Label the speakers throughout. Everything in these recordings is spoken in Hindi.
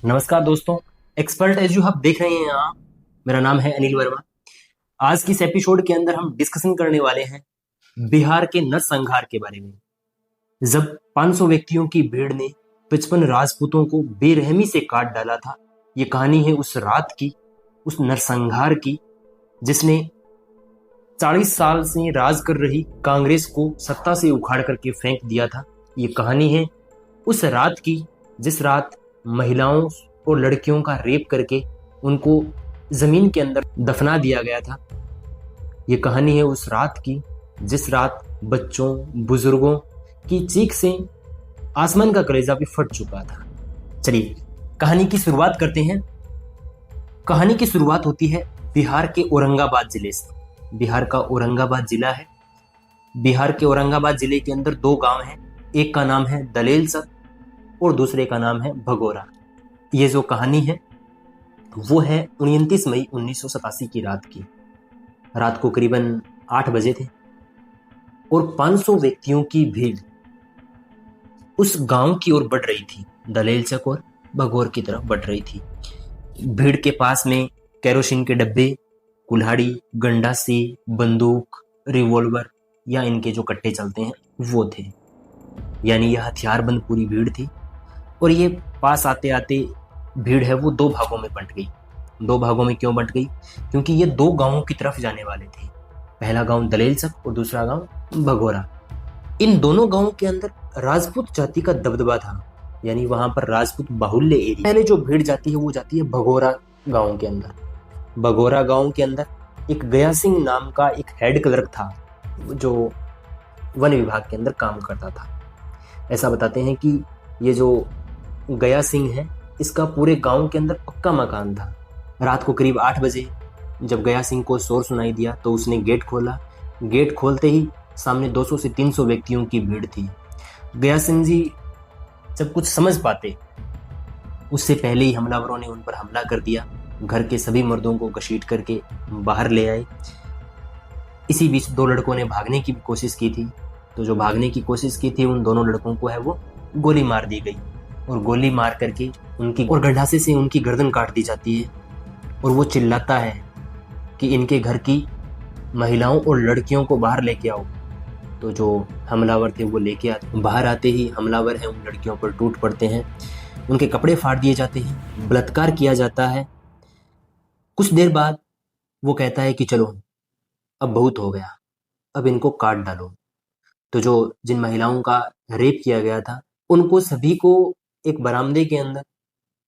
Speaker 1: नमस्कार दोस्तों। एक्सपर्ट एजू आप देख रहे हैं यहाँ। मेरा नाम है अनिल वर्मा। आज की इस एपिसोड के अंदर हम डिस्कशन करने वाले हैं बिहार के नरसंहार के बारे में। जब 500 व्यक्तियों की भीड़ ने 55 राजपूतों को बेरहमी से काट डाला था। ये कहानी है उस रात की, उस नरसंहार की, जिसने 40 साल से राज कर रही कांग्रेस को सत्ता से उखाड़ करके फेंक दिया था। ये कहानी है उस रात की, जिस रात महिलाओं और लड़कियों का रेप करके उनको जमीन के अंदर दफना दिया गया था। ये कहानी है उस रात की, जिस रात बच्चों बुजुर्गों की चीख से आसमान का कलेजा भी फट चुका था। चलिए कहानी की शुरुआत करते हैं। कहानी की शुरुआत होती है बिहार के औरंगाबाद जिले से। बिहार का औरंगाबाद जिला है। बिहार के औरंगाबाद जिले के अंदर दो गांव हैं। एक का नाम है दलेल सर और दूसरे का नाम है भगोरा। ये जो कहानी है वो है 29 मई 1987 की रात की। रात को करीबन 8 बजे थे और 500 व्यक्तियों की भीड़ उस गांव की ओर बढ़ रही थी। दलेल चक और भगोर की तरफ बढ़ रही थी। भीड़ के पास में केरोसिन के डब्बे, कुल्हाड़ी, गंडासी, बंदूक, रिवॉल्वर या इनके जो कट्टे चलते हैं वो थे। यानी यह हथियारबंद पूरी भीड़ थी। और ये पास आते आते भीड़ है वो दो भागों में बंट गई। दो भागों में क्यों बंट गई? क्योंकि ये दो गांवों की तरफ जाने वाले थे। पहला गांव दलेल चक और दूसरा गांव भगोरा। इन दोनों गांवों के अंदर राजपूत जाति का दबदबा था। यानी वहां पर राजपूत बाहुल्य एरिया। पहले जो भीड़ जाती है वो जाती है भगोरा गांव के अंदर। भगोरा गांव के अंदर एक गया सिंह नाम का एक हेड क्लर्क था जो वन विभाग के अंदर काम करता था। ऐसा बताते हैं कि ये जो गया सिंह है इसका पूरे गांव के अंदर पक्का मकान था। रात को करीब 8 बजे जब गया सिंह को शोर सुनाई दिया तो उसने गेट खोला। गेट खोलते ही सामने 200 से 300 व्यक्तियों की भीड़ थी। गया सिंह जी जब कुछ समझ पाते उससे पहले ही हमलावरों ने उन पर हमला कर दिया। घर के सभी मर्दों को घसीट करके बाहर ले आए। इसी बीच दो लड़कों ने भागने की कोशिश की थी। तो जो भागने की कोशिश की थी उन दोनों लड़कों को है वो गोली मार दी गई और गोली मार करके उनकी और गंडासे से उनकी गर्दन काट दी जाती है। और वो चिल्लाता है कि इनके घर की महिलाओं और लड़कियों को बाहर लेके आओ। तो जो हमलावर थे वो लेके आते। बाहर आते ही हमलावर है उन लड़कियों पर टूट पड़ते हैं। उनके कपड़े फाड़ दिए जाते हैं, बलात्कार किया जाता है। कुछ देर बाद वो कहता है कि चलो अब बहुत हो गया, अब इनको काट डालो। तो जो जिन महिलाओं का रेप किया गया था उनको सभी को एक बरामदे के अंदर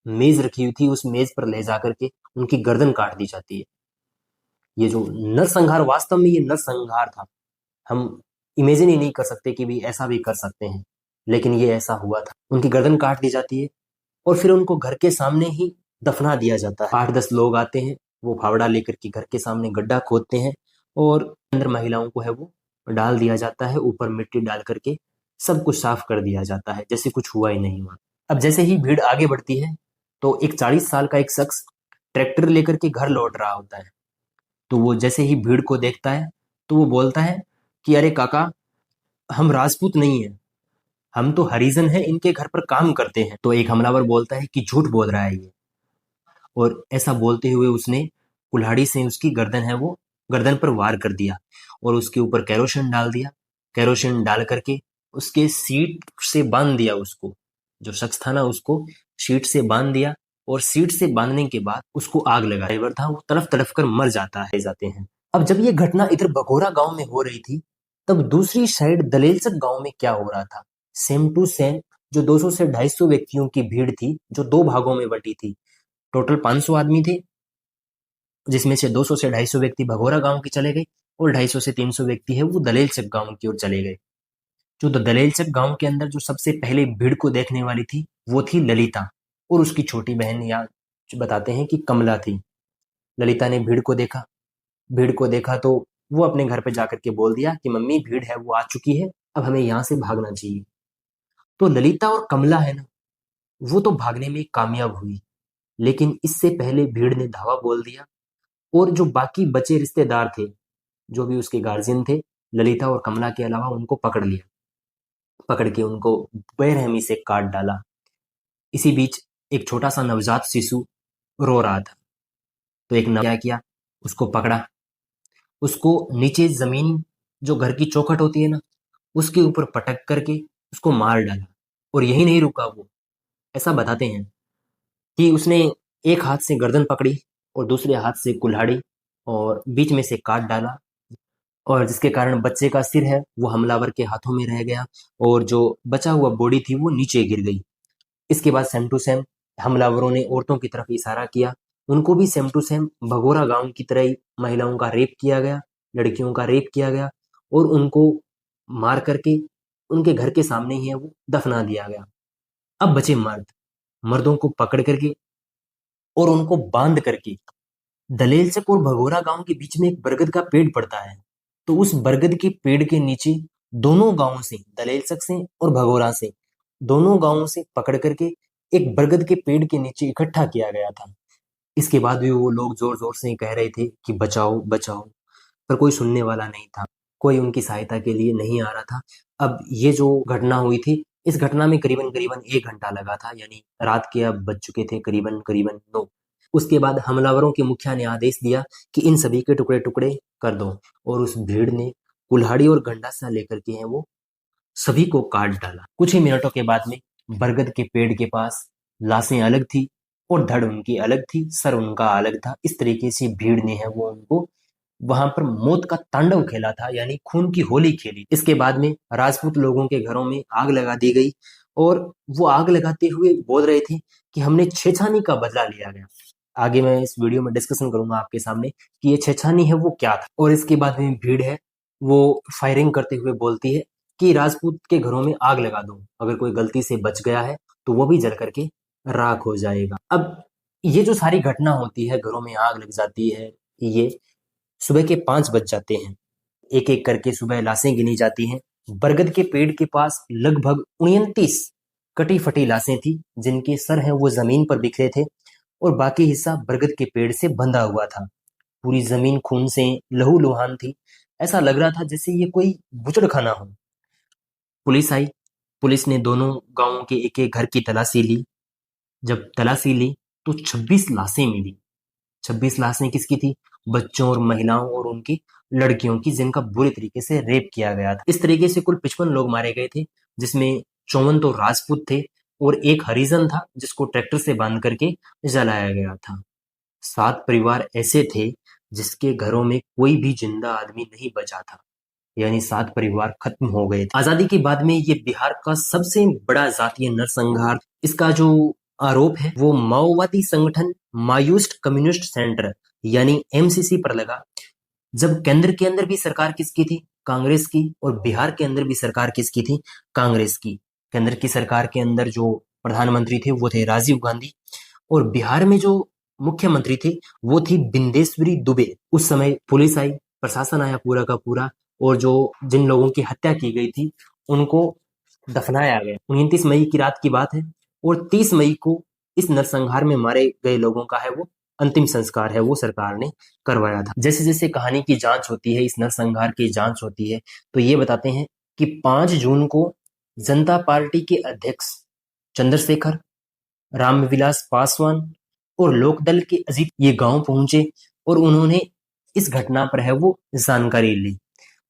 Speaker 1: मेज रखी हुई थी, उस मेज पर ले जा करके उनकी गर्दन काट दी जाती है। ये जो नरसंहार, वास्तव में ये नरसंहार था। हम इमेजिन ही नहीं कर सकते कि भी ऐसा भी कर सकते हैं, लेकिन ये ऐसा हुआ था। उनकी गर्दन काट दी जाती है और फिर उनको घर के सामने ही दफना दिया जाता है। 8-10 लोग आते हैं, वो फावड़ा लेकर के घर के सामने गड्ढा खोदते हैं और अंदर महिलाओं को है वो डाल दिया जाता है। ऊपर मिट्टी डाल करके सब कुछ साफ कर दिया जाता है, जैसे कुछ हुआ ही नहीं हुआ। अब जैसे ही भीड़ आगे बढ़ती है तो एक 40 साल का एक शख्स ट्रैक्टर लेकर के घर लौट रहा होता है। तो वो जैसे ही भीड़ को देखता है तो वो बोलता है कि अरे काका, हम राजपूत नहीं है, हम तो हरिजन है, इनके घर पर काम करते हैं। तो एक हमलावर बोलता है कि झूठ बोल रहा है ये। और ऐसा बोलते हुए उसने कुल्हाड़ी से उसकी गर्दन है वो गर्दन पर वार कर दिया और उसके ऊपर केरोसिन डाल दिया। केरोसिन डाल करके उसके सीट से बांध दिया। उसको जो शख्स था ना उसको सीट से बांध दिया और सीट से बांधने के बाद उसको आग लगा। ड्राइवर था वो तड़फ तड़फ कर मर जाते हैं। अब जब ये घटना इधर बघोरा गांव में हो रही थी तब दूसरी साइड दलेलचक गांव में क्या हो रहा था? सेम टू सेम जो 200 से 250 व्यक्तियों की भीड़ थी जो दो भागों में बटी थी। टोटल 500 आदमी थे, जिसमें से 200 से 250 व्यक्ति भगोरा गांव के चले गए और 250 से 300 व्यक्ति है वो दलेलचक गांव की ओर चले गए। जो दलेलचक गांव के अंदर जो सबसे पहले भीड़ को देखने वाली थी वो थी ललिता और उसकी छोटी बहन, या जो बताते हैं कि कमला थी। ललिता ने भीड़ को देखा। भीड़ को देखा तो वो अपने घर पे जाकर के बोल दिया कि मम्मी भीड़ है वो आ चुकी है, अब हमें यहाँ से भागना चाहिए। तो ललिता और कमला है ना वो तो भागने में कामयाब हुई, लेकिन इससे पहले भीड़ ने धावा बोल दिया और जो बाकी बचे रिश्तेदार थे, जो भी उसके गार्जियन थे, ललिता और कमला के अलावा उनको पकड़ लिया। पकड़ के उनको बेरहमी से काट डाला। इसी बीच एक छोटा सा नवजात शिशु रो रहा था। तो एक क्या किया, उसको पकड़ा, उसको नीचे जमीन जो घर की चौखट होती है ना, उसके ऊपर पटक करके उसको मार डाला। और यही नहीं रुका वो, ऐसा बताते हैं कि उसने एक हाथ से गर्दन पकड़ी और दूसरे हाथ से कुल्हाड़ी और बीच में से काट डाला, और जिसके कारण बच्चे का सिर है वो हमलावर के हाथों में रह गया और जो बचा हुआ बॉडी थी वो नीचे गिर गई। इसके बाद सेम टू सेम हमलावरों ने औरतों की तरफ इशारा किया, उनको भी सेम टू सेम भगोरा गांव की तरह ही महिलाओं का रेप किया गया, लड़कियों का रेप किया गया और उनको मार करके उनके घर के सामने ही है वो दफना दिया गया। अब बचे मर्द, मर्दों को पकड़ करके और उनको बांध करके दलेलचक और भगोरा गांव के बीच में एक बरगद का पेड़ पड़ता है। तो उस बरगद के पेड़ के नीचे दोनों गांवों से, दलेलचक से और भगोरा से, दोनों गांवों से पकड़ करके एक बरगद के पेड़ के नीचे इकट्ठा किया गया था। इसके बाद भी वो लोग जोर जोर से कह रहे थे कि बचाओ बचाओ, पर कोई सुनने वाला नहीं था, कोई उनकी सहायता के लिए नहीं आ रहा था। अब ये जो घटना हुई थी, इस घटना में करीबन करीबन 1 घंटा लगा था, यानी रात के अब बज चुके थे करीबन करीबन 9। उसके बाद हमलावरों के मुखिया ने आदेश दिया कि इन सभी के टुकड़े टुकड़े कर दो, और उस भीड़ ने कुल्हाड़ी और गंडासा लेकर के हैं वो सभी को काट डाला। कुछ ही मिनटों के बाद में बरगद के पेड़ के पास लाशें अलग थी और धड़ उनकी अलग थी, सर उनका अलग था। इस तरीके से भीड़ ने है वो उनको वहां पर मौत का तांडव खेला था, यानी खून की होली खेली। इसके बाद में राजपूत लोगों के घरों में आग लगा दी गई और वो आग लगाते हुए बोल रहे थे कि हमने छेछानी का बदला लिया गया। आगे मैं इस वीडियो में डिस्कशन करूंगा आपके सामने कि ये छेछानी है वो क्या था। और इसके बाद में भीड़ है वो फायरिंग करते हुए बोलती है कि राजपूत के घरों में आग लगा दो, अगर कोई गलती से बच गया है तो वो भी जल करके राख हो जाएगा। अब ये जो सारी घटना होती है, घरों में आग लग जाती है, ये सुबह के 5 बज जाते हैं। एक एक करके सुबह लाशें गिनी जाती हैं। बरगद के पेड़ के पास लगभग 29 कटी फटी लाशें थी, जिनके सर हैं वो जमीन पर बिखरे थे और बाकी हिस्सा बरगद के पेड़ से बंधा हुआ था। पूरी जमीन खून से लहूलुहान थी। ऐसा लग रहा था जैसे ये कोई बूचड़खाना हो। पुलिस आई, पुलिस ने दोनों गांवों के एक एक घर की तलाशी ली। जब तलाशी ली तो 26 लाशें मिली। 26 लाशें किसकी थी? बच्चों और महिलाओं और उनकी लड़कियों की, जिनका बुरी तरीके से रेप किया गया था। इस तरीके से कुल 55 लोग मारे गए थे, जिसमें 54 तो राजपूत थे और एक हरिजन था जिसको ट्रैक्टर से बांध करके जलाया गया था। 7 परिवार ऐसे थे जिसके घरों में कोई भी जिंदा आदमी नहीं बचा था, यानी 7 परिवार खत्म हो गए थे। आजादी के बाद में ये बिहार का सबसे बड़ा जातीय नरसंहार। इसका जो आरोप है वो माओवादी संगठन माओइस्ट कम्युनिस्ट सेंटर यानी एमसीसी पर लगा। जब केंद्र के अंदर भी सरकार किसकी थी? कांग्रेस की। और बिहार के अंदर भी सरकार किसकी थी? कांग्रेस की। केंद्र की सरकार के अंदर जो प्रधानमंत्री थे वो थे राजीव गांधी, और बिहार में जो मुख्यमंत्री थे वो थी बिंदेश्वरी दुबे। उस समय पुलिस आई, प्रशासन आया पूरा का पूरा, और जो जिन लोगों की हत्या की गई थी उनको दफनाया गया। 29 मई की रात की बात है और 30 मई को इस नरसंहार में मारे गए लोगों का है वो अंतिम संस्कार है वो सरकार ने करवाया था। जैसे जैसे कहानी की जांच होती है, इस नरसंहार की जांच होती है, तो ये बताते हैं कि 5 जून को जनता पार्टी के अध्यक्ष चंद्रशेखर, रामविलास पासवान और लोकदल के अजीत ये गांव पहुंचे और उन्होंने इस घटना पर है वो जानकारी ली,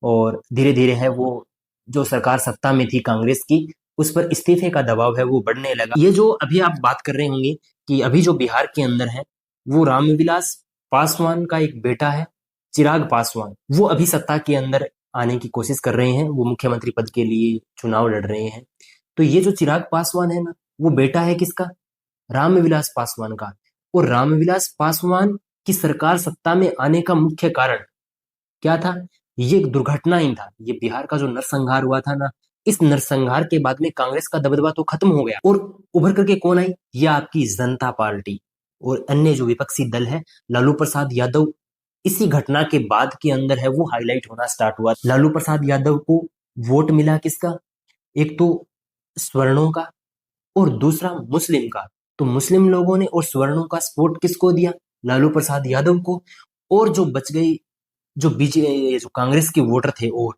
Speaker 1: और धीरे धीरे है वो जो सरकार सत्ता में थी कांग्रेस की, उस पर इस्तीफे का दबाव है वो बढ़ने लगा। ये जो अभी आप बात कर रहे होंगे कि अभी जो बिहार के अंदर है वो रामविलास पासवान का एक बेटा है, चिराग पासवान, वो अभी सत्ता के अंदर आने की कोशिश कर रहे हैं, वो मुख्यमंत्री पद के लिए चुनाव लड़ रहे हैं। तो ये जो चिराग पासवान है ना, वो बेटा है किसका? रामविलास पासवान का। और रामविलास पासवान की सरकार सत्ता में आने का मुख्य कारण क्या था? ये एक दुर्घटना ही था। ये बिहार का जो नरसंहार हुआ था ना, इस नरसंहार के बाद में कांग्रेस का दबदबा तो खत्म हो गया और उभर करके कौन आई? ये आपकी जनता पार्टी और अन्य जो विपक्षी दल है, लालू प्रसाद यादव इसी घटना के बाद के अंदर है वो हाईलाइट होना स्टार्ट हुआ। लालू प्रसाद यादव को वोट मिला किसका? एक तो स्वर्णों का और दूसरा मुस्लिम का। तो मुस्लिम लोगों ने और स्वर्णों का सपोर्ट किसको दिया? लालू प्रसाद यादव को। और जो बच गई जो जो कांग्रेस के वोटर थे, और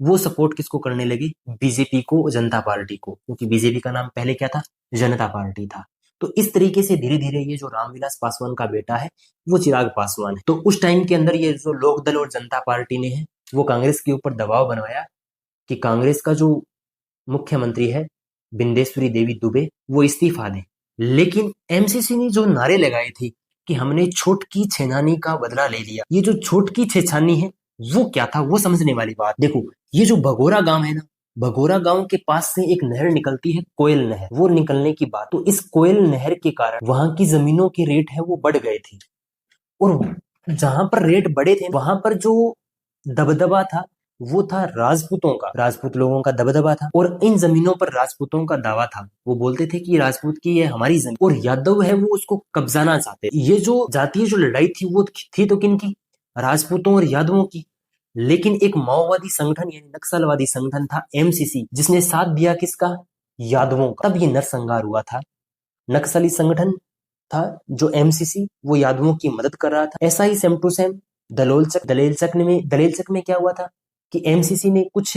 Speaker 1: वो सपोर्ट किसको करने लगे? बीजेपी को, जनता पार्टी को, क्योंकि बीजेपी का नाम पहले क्या था? जनता पार्टी था। तो इस तरीके से धीरे धीरे ये जो रामविलास पासवान का बेटा है वो चिराग पासवान है। तो उस टाइम के अंदर ये जो लोकदल और जनता पार्टी ने है वो कांग्रेस के ऊपर दबाव बनवाया कि कांग्रेस का जो मुख्यमंत्री है बिंदेश्वरी देवी दुबे वो इस्तीफा दे। लेकिन एमसीसी ने जो नारे लगाए थे कि हमने छोटकी छेनानी का बदला ले लिया, ये जो छोटकी छेछानी है वो क्या था वो समझने वाली बात। देखो ये जो भगोरा गांव है ना, भगोरा गांव के पास से एक नहर निकलती है, कोयल नहर, वो निकलने की बात। तो इस कोयल नहर के कारण वहां की जमीनों के रेट है वो बढ़ गए थे, और जहां पर रेट बढ़े थे वहां पर जो दबदबा था वो था राजपूतों का, राजपूत लोगों का दबदबा था, और इन जमीनों पर राजपूतों का दावा था। वो बोलते थे कि राजपूत की ये हमारी जमीन, और यादव है वो उसको कब्जाना चाहते। ये जो जातीय जो लड़ाई थी वो थी तो किनकी, राजपूतों और यादवों की। लेकिन एक माओवादी संगठन यानी नक्सलवादी संगठन था एमसीसी, जिसने साथ दिया किसका, यादवों का। तब ये नरसंहार हुआ था। नक्सली संगठन था जो एमसीसी, वो यादवों की मदद कर रहा था। ऐसा ही सेम टू सेम दलेलचक में क्या हुआ था कि एमसीसी ने कुछ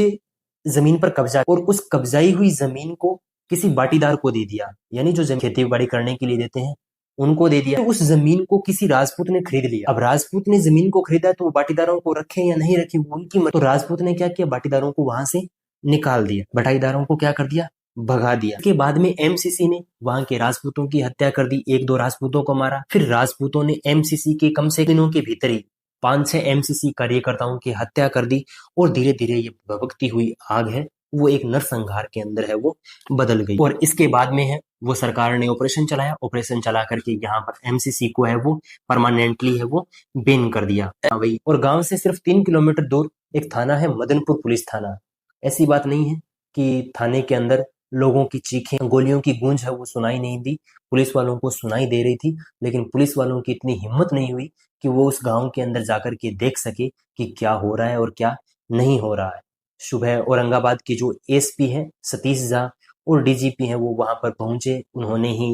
Speaker 1: जमीन पर कब्जा, और उस कब्जाई हुई जमीन को किसी बाटीदार को दे दिया, यानी जो जमीन खेती बाड़ी करने के लिए देते हैं उनको दे दिया। तो उस जमीन को किसी राजपूत ने खरीद लिया। अब राजपूत ने जमीन को खरीदा तो वो बाटीदारों को रखे या नहीं रखे वो उनकी तो राजपूत ने क्या किया, बाटीदारों को वहां से निकाल दिया, बटाईदारों को क्या कर दिया, भगा दिया। इसके बाद में एमसीसी ने वहां के राजपूतों की हत्या कर दी, एक दो राजपूतों को मारा। फिर राजपूतों ने एमसीसी के कम से दिनों के भीतर ही 5-6 एमसीसी कार्यकर्ताओं की हत्या कर दी, और धीरे धीरे ये भभकती हुई आग है वो एक नरसंहार के अंदर है वो बदल गई। और इसके बाद में है वो सरकार ने ऑपरेशन चलाया, ऑपरेशन चला करके यहाँ पर एमसीसी को है वो परमानेंटली है वो बैन कर दिया वही। और गांव से सिर्फ 3 किलोमीटर दूर एक थाना है मदनपुर पुलिस थाना। ऐसी बात नहीं है कि थाने के अंदर लोगों की चीखें, गोलियों की गूंज है वो सुनाई नहीं दी, पुलिस वालों को सुनाई दे रही थी, लेकिन पुलिस वालों की इतनी हिम्मत नहीं हुई कि वो उस गांव के अंदर जाकर के देख सके कि क्या हो रहा है और क्या नहीं हो रहा है। सुबह औरंगाबाद के जो एसपी है सतीश झा और डीजीपी है वो वहां पर पहुंचे, उन्होंने ही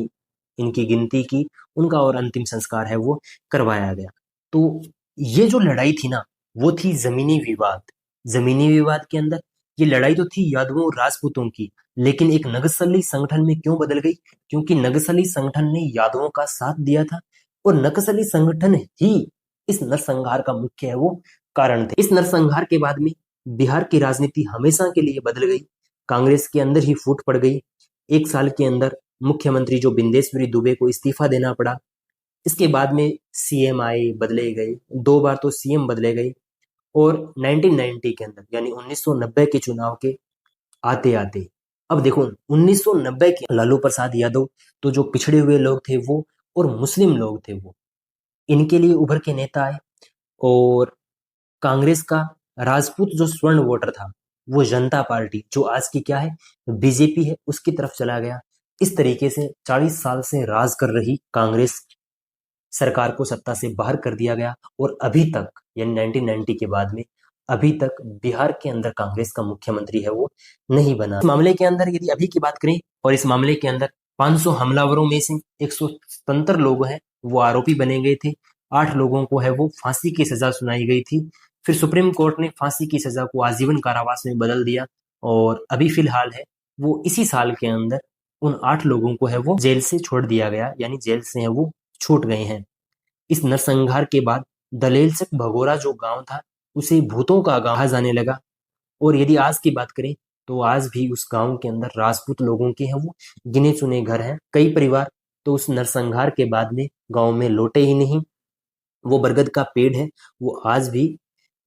Speaker 1: इनकी गिनती की, उनका और अंतिम संस्कार है वो करवाया गया। तो ये जो लड़ाई थी ना वो थी जमीनी विवाद। जमीनी विवाद के अंदर ये लड़ाई तो थी यादवों और राजपूतों की, लेकिन एक नक्सली संगठन में क्यों बदल गई, क्योंकि नक्सली संगठन ने यादवों का साथ दिया था, और नक्सली संगठन ही इस नरसंहार का मुख्य है वो कारण थे। इस नरसंहार के बाद में बिहार की राजनीति हमेशा के लिए बदल गई, कांग्रेस के अंदर ही फूट पड़ गई। 1 साल के अंदर मुख्यमंत्री जो बिंदेश्वरी दुबे को इस्तीफा देना पड़ा। इसके बाद में सीएम आए, बदले गए, 2 बार तो सीएम बदले गए, और 1990 के अंदर यानी 1990 के चुनाव के आते आते, अब देखो 1990 के लालू प्रसाद यादव तो जो पिछड़े हुए लोग थे वो और मुस्लिम लोग थे वो, इनके लिए उभर के नेता आए, और कांग्रेस का राजपूत जो स्वर्ण वोटर था वो जनता पार्टी जो आज की क्या है बीजेपी है उसकी तरफ चला गया। इस तरीके से 40 साल से राज कर रही कांग्रेस सरकार को सत्ता से बाहर कर दिया गया, और अभी तक यानी 1990 के बाद में अभी तक बिहार के अंदर कांग्रेस का मुख्यमंत्री है वो नहीं बना। इस मामले के अंदर यदि अभी की बात करें, और इस मामले के अंदर 500 हमलावरों में से 177 लोग हैं वो आरोपी बने गए थे, 8 लोगों को है वो फांसी की सजा सुनाई गई थी। फिर सुप्रीम कोर्ट ने फांसी की सजा को आजीवन कारावास में बदल दिया, और अभी फिलहाल है वो इसी साल के अंदर उन 8 लोगों को है वो जेल से छोड़ दिया गया, यानी जेल से है वो छूट गए हैं। इस नरसंहार के बाद दलेलचक भगोरा जो गांव था उसे भूतों का गांव कहा जाने लगा। और यदि आज की बात करें तो आज भी उस गांव के अंदर राजपूत लोगों के हैं वो गिने चुने घर हैं। कई परिवार तो उस नरसंहार के बाद में गांव में लौटे ही नहीं। वो बरगद का पेड़ है वो आज भी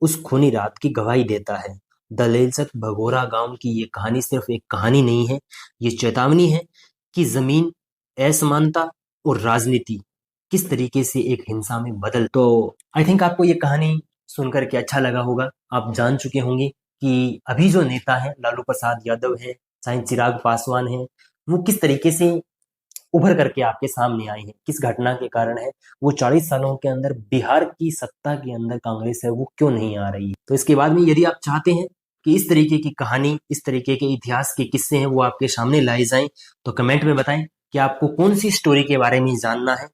Speaker 1: उस खूनी रात की गवाही देता है। दलेलचक भगोरा गांव की ये कहानी सिर्फ एक कहानी नहीं है, ये चेतावनी है कि जमीन, असमानता और राजनीति किस तरीके से एक हिंसा में बदल। तो आई थिंक आपको ये कहानी सुनकर के अच्छा लगा होगा। आप जान चुके होंगे कि अभी जो नेता है लालू प्रसाद यादव है, चाहे चिराग पासवान है, वो किस तरीके से उभर करके आपके सामने आए हैं, किस घटना के कारण है वो 40 सालों के अंदर बिहार की सत्ता के अंदर कांग्रेस है वो क्यों नहीं आ रही। तो इसके बाद में यदि आप चाहते हैं कि इस तरीके की कहानी, इस तरीके के इतिहास के किस्से हैं वो आपके सामने लाए जाएं, तो कमेंट में बताएं कि आपको कौन सी स्टोरी के बारे में जानना है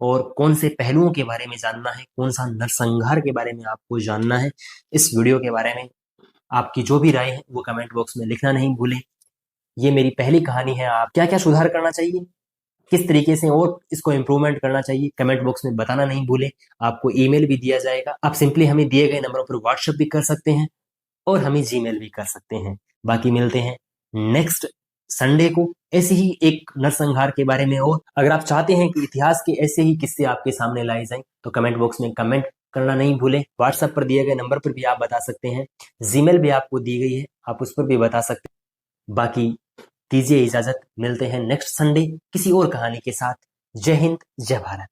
Speaker 1: और कौन से पहलुओं के बारे में जानना है, कौन सा नरसंहार के बारे में आपको जानना है। इस वीडियो के बारे में आपकी जो भी राय है वो कमेंट बॉक्स में लिखना नहीं भूलें। ये मेरी पहली कहानी है, आप क्या क्या सुधार करना चाहिए किस तरीके से और इसको इम्प्रूवमेंट करना चाहिए कमेंट बॉक्स में बताना नहीं भूलें। आपको ईमेल भी दिया जाएगा, आप सिंपली हमें दिए गए नंबरों पर व्हाट्सएप भी कर सकते हैं और हमें जीमेल भी कर सकते हैं। बाकी मिलते हैं नेक्स्ट संडे को ऐसे ही एक नरसंहार के बारे में। और अगर आप चाहते हैं कि इतिहास के ऐसे ही किस्से आपके सामने लाए जाएं तो कमेंट बॉक्स में कमेंट करना नहीं भूलें। व्हाट्सएप पर दिए गए नंबर पर भी आप बता सकते हैं, जीमेल भी आपको दी गई है, आप उस पर भी बता सकते हैं। बाकी दीजिए इजाजत, मिलते हैं नेक्स्ट संडे किसी और कहानी के साथ। जय हिंद, जय भारत।